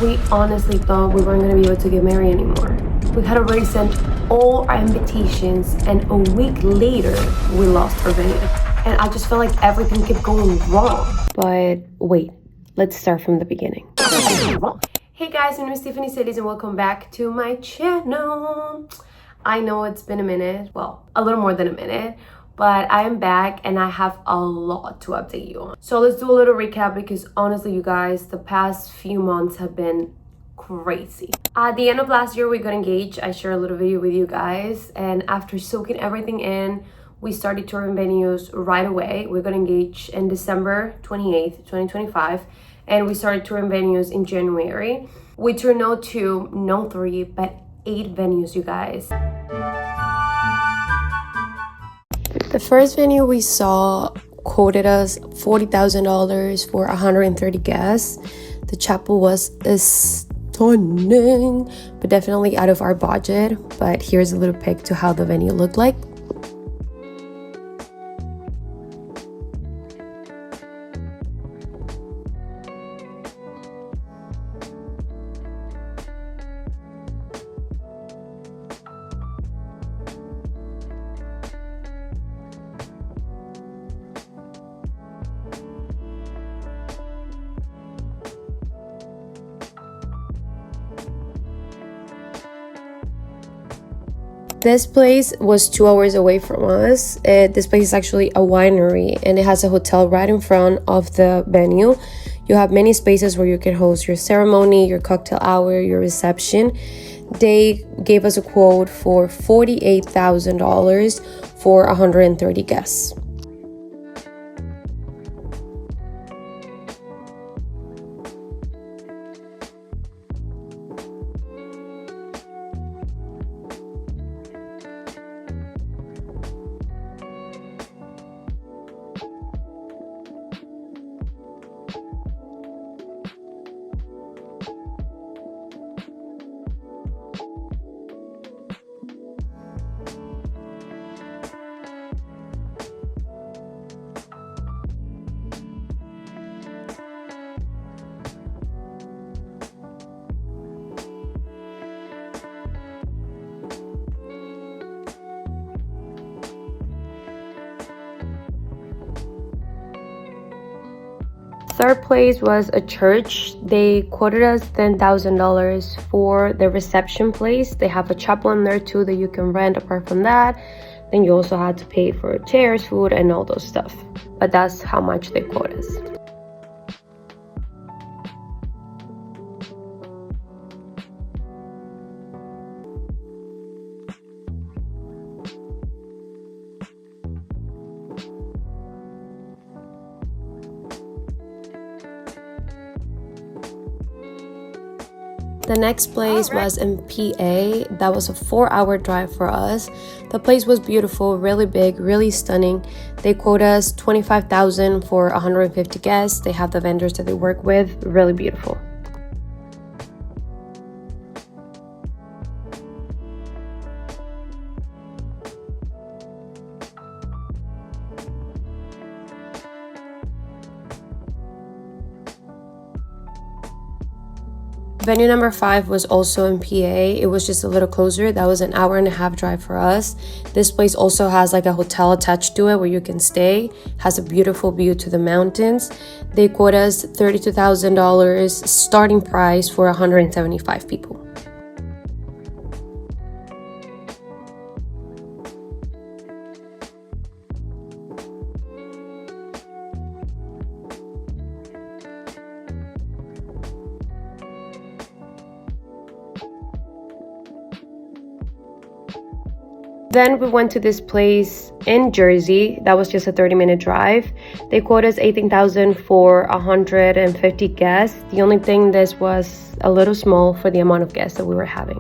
We honestly thought we weren't going to be able to get married anymore. We had already sent all our invitations, and a week later, we lost our venue. And I just felt like everything kept going wrong. But wait, let's start from the beginning. Hey guys, my name is Tiffany Cities and welcome back to my channel. I know it's been a minute, well, a little more than a minute, but I am back and I have a lot to update you on. So let's do a little recap because honestly, you guys, the past few months have been crazy. At the end of last year, we got engaged. I shared a little video with you guys, and after soaking everything in, we started touring venues right away. We got engaged in December 28th, 2025, and we started touring venues in January. We toured no 2, no 3, but 8 venues, you guys. The first venue we saw quoted us $40,000 for 130 guests. The chapel was stunning, but definitely out of our budget. But here's a little pic to how the venue looked like. This place was 2 hours away from us. This place is actually a winery and it has a hotel right in front of the venue. You have many spaces where you can host your ceremony, your cocktail hour, your reception. They gave us a quote for $48,000 for 130 guests. Third place was a church. They quoted us $10,000 for the reception place. They have a chapel in there too that you can rent apart from that. Then you also had to pay for chairs, food, and all those stuff. But that's how much they quoted us. The next place was in PA. That was a 4-hour drive for us. The place was beautiful, really big, really stunning. They quote us $25,000 for 150 guests. They have the vendors that they work with, really beautiful. Venue number 5 was also in PA. It was just a little closer. That was an 1.5 hour drive for us. This place also has like a hotel attached to it where you can stay. Has a beautiful view to the mountains. They quote us $32,000 starting price for 175 people. Then we went to this place in Jersey. That was just a 30-minute drive. They quoted us $18,000 for 150 guests. The only thing, this was a little small for the amount of guests that we were having.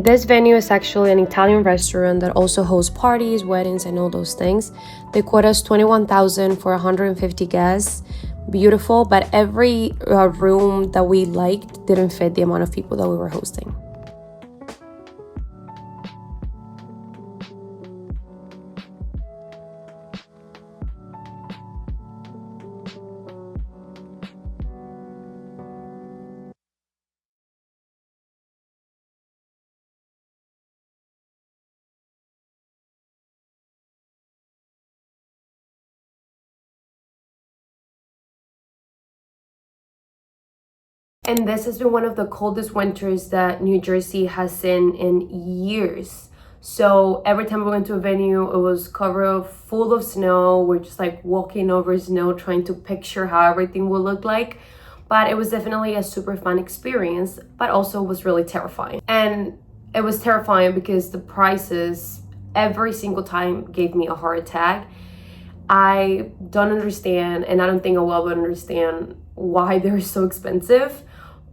This venue is actually an Italian restaurant that also hosts parties, weddings, and all those things. They quote us $21,000 for 150 guests. Beautiful, but every room that we liked didn't fit the amount of people that we were hosting. And this has been one of the coldest winters that New Jersey has seen in years. So every time we went to a venue, it was covered full of snow. We're just like walking over snow, trying to picture how everything will look like. But it was definitely a super fun experience, but also was really terrifying. And it was terrifying because the prices every single time gave me a heart attack. I don't understand, and I don't think I will understand why they're so expensive.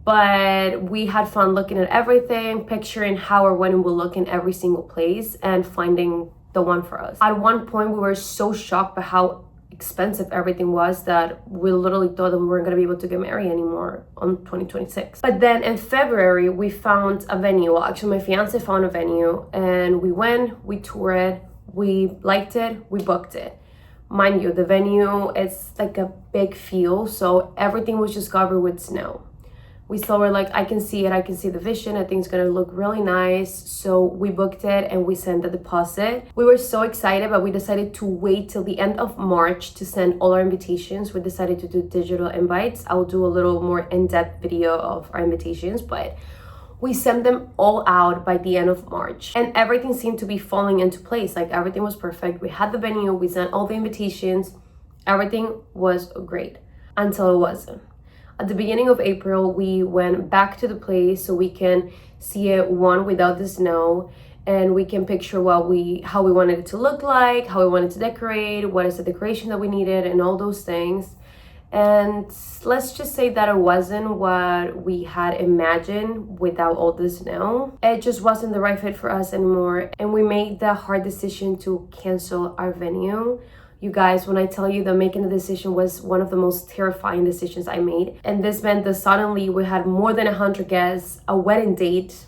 But we had fun looking at everything, picturing how our wedding will look in every single place, and finding the one for us. At one point, we were so shocked by how expensive everything was that we literally thought that we weren't going to be able to get married anymore on 2026. But then in February, we found a venue. Well, actually, my fiance found a venue, and we went, we toured, we liked it, we booked it. Mind you, the venue is like a big field, so everything was just covered with snow. We still were like, I can see it, I can see the vision, I think it's gonna look really nice. So we booked it and we sent the deposit. We were so excited, but we decided to wait till the end of March to send all our invitations. We decided to do digital invites. I'll do a little more in-depth video of our invitations, but we sent them all out by the end of March. And everything seemed to be falling into place. Like everything was perfect. We had the venue, we sent all the invitations. Everything was great until it wasn't. At the beginning of April, we went back to the place so we can see it without the snow, and we can picture how we wanted it to look like, how we wanted to decorate, what is the decoration that we needed, and all those things. And let's just say that it wasn't what we had imagined without all the snow. It just wasn't the right fit for us anymore, and we made the hard decision to cancel our venue. You guys, when I tell you that making a decision was one of the most terrifying decisions I made. And this meant that suddenly we had more than 100 guests, a wedding date,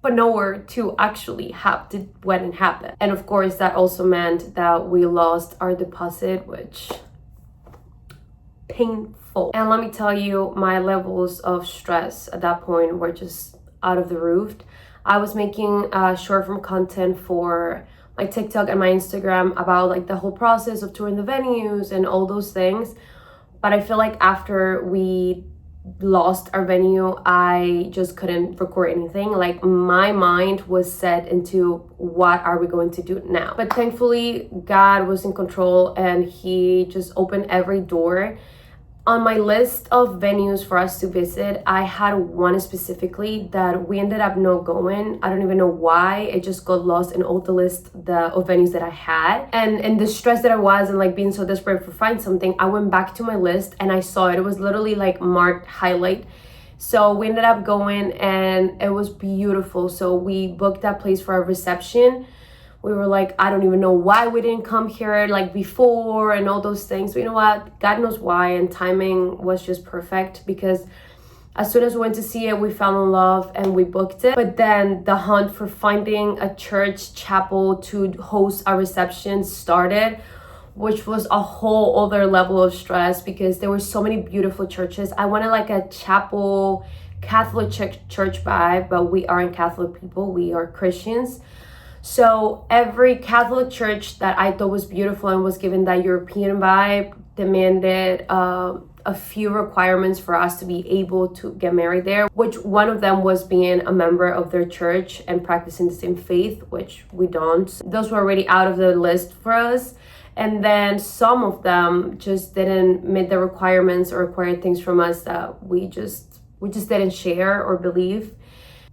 but nowhere to actually have the wedding happen. And of course, that also meant that we lost our deposit, which painful. And let me tell you, my levels of stress at that point were just out of the roof. I was making short form content for my TikTok and my Instagram about like the whole process of touring the venues and all those things. But I feel like after we lost our venue, I just couldn't record anything. Like my mind was set into what are we going to do now? But thankfully, God was in control and he just opened every door. On my list of venues for us to visit, I had one specifically that we ended up not going. I don't even know why. It just got lost in all the list of venues that I had. And the stress that I was and like being so desperate for find something, I went back to my list and I saw it. It was literally like marked highlight. So we ended up going and it was beautiful. So we booked that place for our reception. We were like, I don't even know why we didn't come here like before and all those things. But you know what? God knows why. And timing was just perfect because as soon as we went to see it, we fell in love and we booked it. But then the hunt for finding a church chapel to host our reception started, which was a whole other level of stress because there were so many beautiful churches. I wanted like a chapel Catholic church vibe, but we aren't Catholic people. We are Christians. So every Catholic church that I thought was beautiful and was given that European vibe demanded a few requirements for us to be able to get married there, which one of them was being a member of their church and practicing the same faith, which we don't. Those were already out of the list for us. And then some of them just didn't meet the requirements or required things from us that we just didn't share or believe.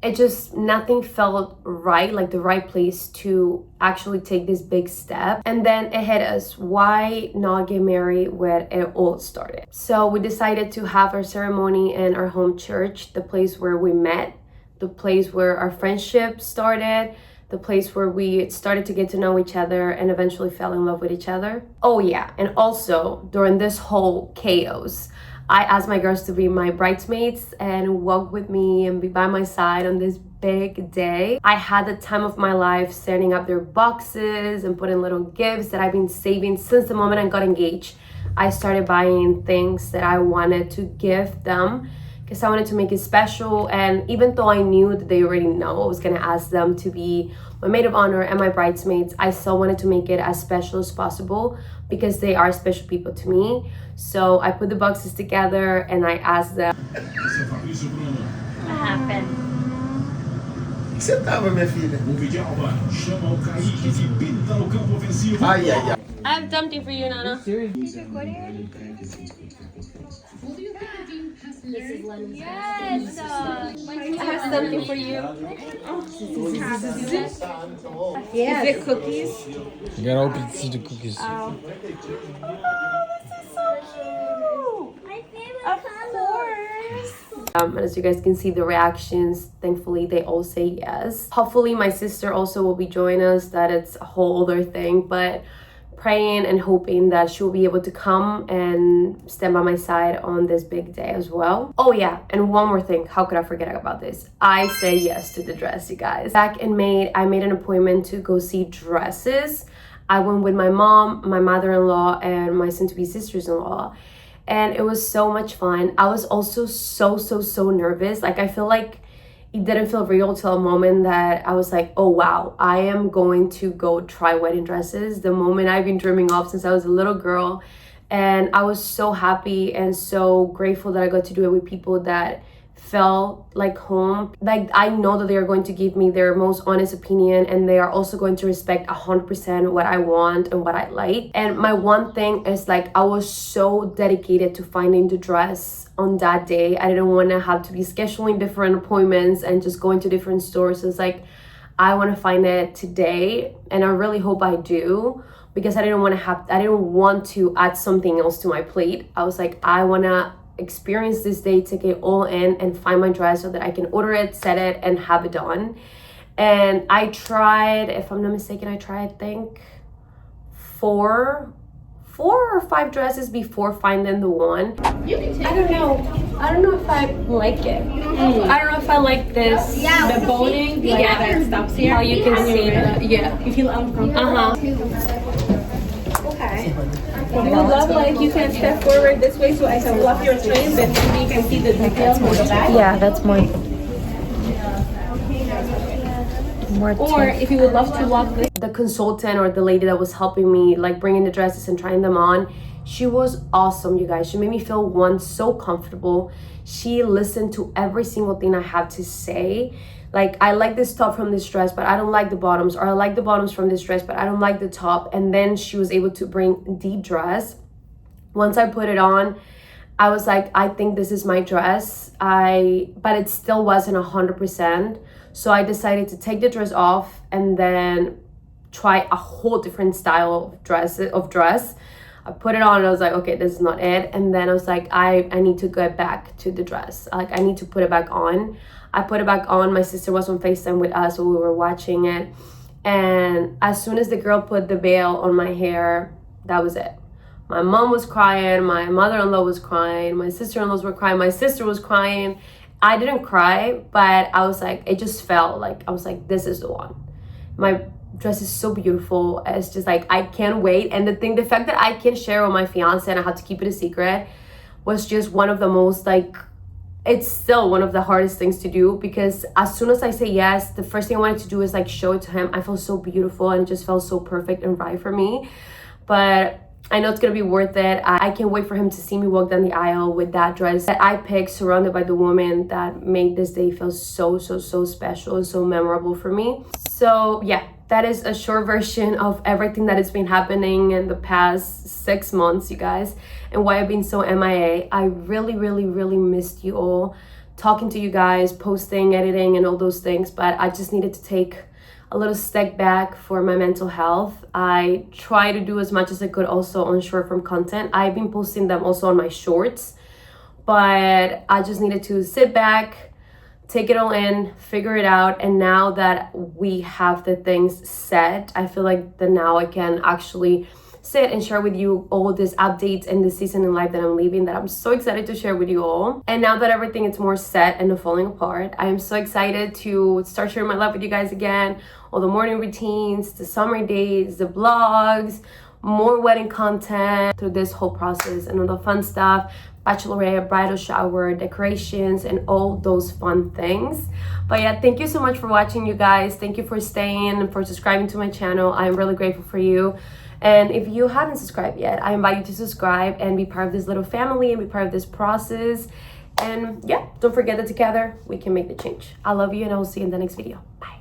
It just, nothing felt right, like the right place to actually take this big step. And then it hit us, why not get married where it all started? So we decided to have our ceremony in our home church, the place where we met, the place where our friendship started, the place where we started to get to know each other and eventually fell in love with each other. Oh yeah, and also during this whole chaos, I asked my girls to be my bridesmaids and walk with me and be by my side on this big day. I had the time of my life setting up their boxes and putting little gifts that I've been saving since the moment I got engaged. I started buying things that I wanted to give them because I wanted to make it special. And even though I knew that they already know I was gonna ask them to be my maid of honor and my bridesmaids, I still wanted to make it as special as possible because they are special people to me. So I put the boxes together and I asked them. What happened? Você tava, minha filha? Ai, ai, ai. I have something for you, Nana. Yes! I have something for you. Is it cookies? You gotta open it to see the cookies. Oh, this is so cute! My favorite color! And as you guys can see the reactions, thankfully they all say yes. Hopefully my sister also will be joining us. That it's a whole other thing, but praying and hoping that she'll be able to come and stand by my side on this big day as well. Oh yeah, and one more thing, how could I forget about this? I said yes to the dress, you guys. Back in May, I made an appointment to go see dresses. I went with my mom, my mother-in-law, and my soon-to-be sisters-in-law, and it was so much fun. I was also so nervous. Like, I feel like it didn't feel real till a moment that I was like, oh wow, I am going to go try wedding dresses, the moment I've been dreaming of since I was a little girl. And I was so happy and so grateful that I got to do it with people that felt like home. Like, I know that they are going to give me their most honest opinion, and they are also going to respect 100% what I want and what I like. And my one thing is, like, I was so dedicated to finding the dress on that day. I didn't want to have to be scheduling different appointments and just going to different stores. So it's like, I want to find it today, and I really hope I do, because I didn't want to add something else to my plate. I was like, I want to experience this day, take it all in, and find my dress so that I can order it, set it, and have it done. And I tried, if I'm not mistaken, I think four or five dresses before finding the one. I don't know if I like it. I don't know if I like this. The boning, that stops here. How you can see that. Yeah. You feel uncomfortable? Okay. You would love, like, you can step forward this way so I can fluff your trains and maybe you can see the details on the back. Yeah, that's more Or if you would love to walk this. The consultant or the lady that was helping me, like, bringing the dresses and trying them on, she was awesome, you guys. She made me feel so comfortable. She listened to every single thing I have to say. Like, I like this top from this dress, but I don't like the bottoms, or I like the bottoms from this dress, but I don't like the top. And then she was able to bring the dress. Once I put it on, I was like, I think this is my dress. But it still wasn't 100%. So I decided to take the dress off and then try a whole different style of dress. I put it on and I was like, okay, this is not it. And then I was like, I need to get back to the dress. Like, I need to put it back on. I put it back on. My sister was on FaceTime with us, so we were watching it. And as soon as the girl put the veil on my hair, that was it. My mom was crying. My mother-in-law was crying. My sister-in-laws were crying. My sister was crying. I didn't cry, but I was like, it just felt like, I was like, this is the one. My dress is so beautiful. It's just like, I can't wait. And the fact that I can share with my fiance and I had to keep it a secret was just one of the most, like, it's still one of the hardest things to do, because as soon as I say yes, the first thing I wanted to do is, like, show it to him. I felt so beautiful and it just felt so perfect and right for me. But I know it's gonna be worth it. I can't wait for him to see me walk down the aisle with that dress that I picked, surrounded by the women that made this day feel so special and so memorable for me. So yeah, that is a short version of everything that has been happening in the past 6 months, you guys, and why I've been so MIA. I really missed you all, talking to you guys, posting, editing, and all those things, but I just needed to take a little step back for my mental health. I try to do as much as I could also on short form content. I've been posting them also on my shorts, but I just needed to sit back, take it all in, figure it out. And now that we have the things set, I feel like that now I can actually sit and share with you all these updates and the season in life that I'm leaving, that I'm so excited to share with you all. And now that everything is more set and not falling apart, I am so excited to start sharing my life with you guys again. All the morning routines, the summer days, the vlogs, more wedding content through this whole process and all the fun stuff. bachelorette, bridal shower, decorations, and all those fun things. But yeah, thank you so much for watching, you guys. Thank you for staying and for subscribing to my channel. I'm really grateful for you. And if you haven't subscribed yet, I invite you to subscribe and be part of this little family and be part of this process. And yeah, don't forget that together we can make the change. I love you, and I will see you in the next video. Bye.